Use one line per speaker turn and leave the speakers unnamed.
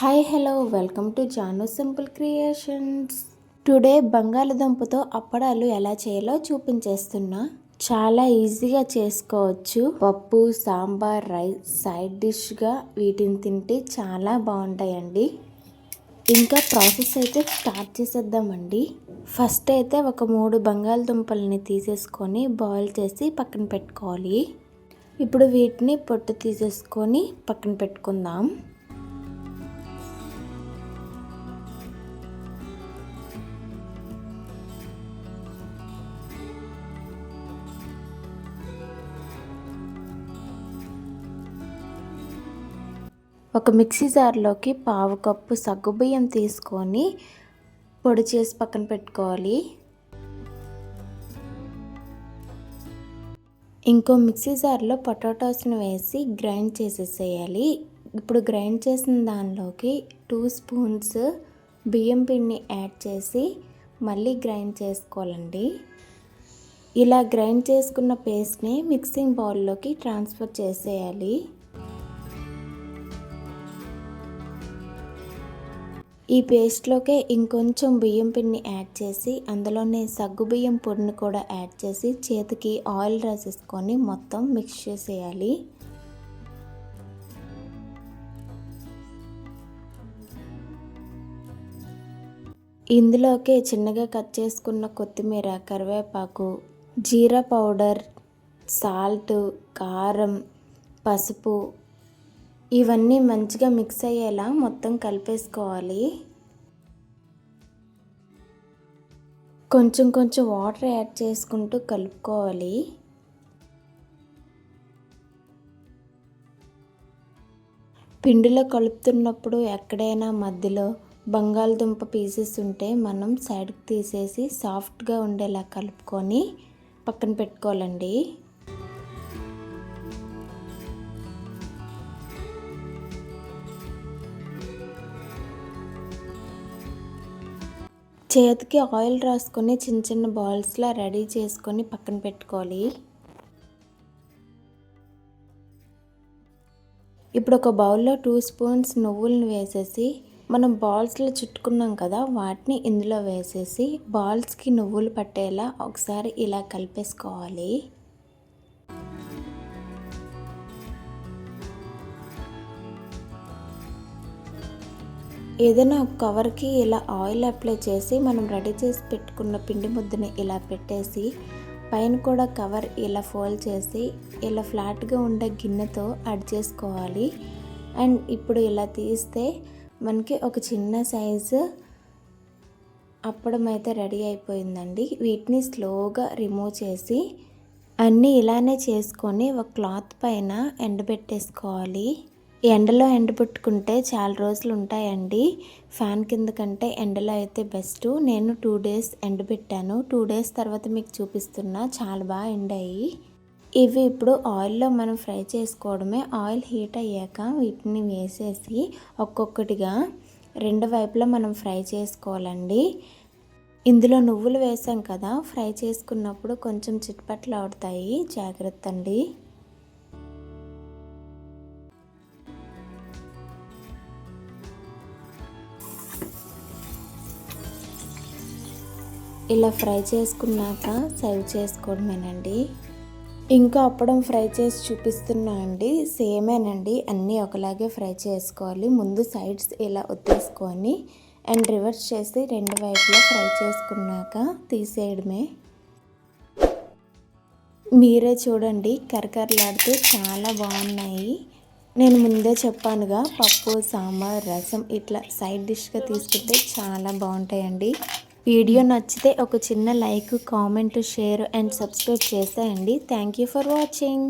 Hi hello welcome to Janu simple creations. Today బంగాళదుంపతో అప్పడాలు ఎలా చేయాలో చూపించేస్తున్నా. చాలా ఈజీగా చేసుకోవచ్చు. పప్పు, సాంబార్, రైస్ సైడ్ డిష్గా వీటిని తింటే చాలా బాగుంటాయండి. ఇంకా ప్రాసెస్ అయితే స్టార్ట్ చేసేద్దామండి. ఫస్ట్ అయితే ఒక 3 బంగాళదుంపల్ని తీసేసుకొని బాయిల్ చేసి పక్కన పెట్టుకోవాలి. ఇప్పుడు వీటిని పొట్టు తీసేసుకొని పక్కన పెట్టుకుందాం. ఒక మిక్సీ జార్లోకి 1/2 కప్పు సగ్గుబియ్యం తీసుకొని పొడి చేసి పక్కన పెట్టుకోవాలి. ఇంకో మిక్సీ జార్లో పొటాటోస్ని వేసి గ్రైండ్ చేసేసేయాలి. ఇప్పుడు గ్రైండ్ చేసిన దానిలోకి 2 స్పూన్స్ బియ్యం పిండిని యాడ్ చేసి మళ్ళీ గ్రైండ్ చేసుకోవాలండి. ఇలా గ్రైండ్ చేసుకున్న పేస్ట్ని మిక్సింగ్ బౌల్లోకి ట్రాన్స్ఫర్ చేసేయాలి. ఈ పేస్ట్లోకే ఇంకొంచెం బియ్యం పిండిని యాడ్ చేసి అందులోనే సగ్గుబియ్యం పొడిని కూడా యాడ్ చేసి చేతికి ఆయిల్ రాసేసుకొని మొత్తం మిక్స్ చేసేయాలి. ఇందులోకే చిన్నగా కట్ చేసుకున్న కొత్తిమీర, కరివేపాకు, జీరా పౌడర్, సాల్ట్, కారం, పసుపు ఇవన్నీ మంచిగా మిక్స్ అయ్యేలా మొత్తం కలిపేసుకోవాలి. కొంచెం కొంచెం వాటర్ యాడ్ చేసుకుంటూ కలుపుకోవాలి. పిండిలో కలుపుతున్నప్పుడు ఎక్కడైనా మధ్యలో బంగాళదుంప పీసెస్ ఉంటే మనం సైడ్కి తీసేసి సాఫ్ట్గా ఉండేలా కలుపుకొని పక్కన పెట్టుకోవాలండి. చేతికి ఆయిల్ రాసుకొని చిన్న చిన్న బాల్స్లా రెడీ చేసుకొని పక్కన పెట్టుకోవాలి. ఇప్పుడు ఒక బౌల్లో 2 స్పూన్స్ నువ్వులను వేసేసి మనం బాల్స్లో చుట్టుకున్నాం కదా వాటిని ఇందులో వేసేసి బాల్స్కి నువ్వులు పట్టేలా ఒకసారి ఇలా కలిపేసుకోవాలి. ఏదైనా ఒక కవర్కి ఇలా ఆయిల్ అప్లై చేసి మనం రెడీ చేసి పెట్టుకున్న పిండి ముద్దని ఇలా పెట్టేసి పైన కూడా కవర్ ఇలా ఫోల్డ్ చేసి ఇలా ఫ్లాట్గా ఉండే గిన్నెతో అడ్ చేసుకోవాలి. అండ్ ఇప్పుడు ఇలా తీస్తే మనకి ఒక చిన్న సైజు అప్పడం అయితే రెడీ అయిపోయిందండి. వీటిని స్లోగా రిమూవ్ చేసి అన్నీ ఇలానే చేసుకొని ఒక క్లాత్ పైన ఎండబెట్టేసుకోవాలి. ఎండలో ఎండబెట్టుకుంటే చాలా రోజులు ఉంటాయండి. ఫ్యాన్ కింద కంటే ఎండలో అయితే బెస్ట్. నేను 2 డేస్ ఎండబెట్టాను. 2 డేస్ తర్వాత మీకు చూపిస్తున్నా, చాలా బాగా ఎండాయి. ఇవి ఇప్పుడు ఆయిల్లో మనం ఫ్రై చేసుకోవడమే. ఆయిల్ హీట్ అయ్యాక వీటిని వేసేసి ఒక్కొక్కటిగా 2 వైపులా మనం ఫ్రై చేసుకోవాలండి. ఇందులో నువ్వులు వేసాం కదా, ఫ్రై చేసుకున్నప్పుడు కొంచెం చిట్పట్లు ఆడుతాయి, జాగ్రత్త అండి. ఇలా ఫ్రై చేసుకున్నాక సర్వ్ చేసుకోవడమేనండి. ఇంకా అప్పడం ఫ్రై చేసి చూపిస్తున్నా అండి. సేమేనండి, అన్నీ ఒకలాగే ఫ్రై చేసుకోవాలి. ముందు సైడ్స్ ఇలా ఒత్తేసుకొని అండ్ రివర్స్ చేసి 2 వైపులా ఫ్రై చేసుకున్నాక తీసేయడమే. మీరే చూడండి, కరకరలాడుతూ చాలా బాగున్నాయి. నేను ముందే చెప్పానుగా, పప్పు, సాంబార్, రసం ఇట్లా సైడ్ డిష్గా తీసుకుంటే చాలా బాగుంటాయండి. వీడియో నచ్చితే ఒక చిన్న like, comment, share and subscribe చేసేయండి. Thank you for watching.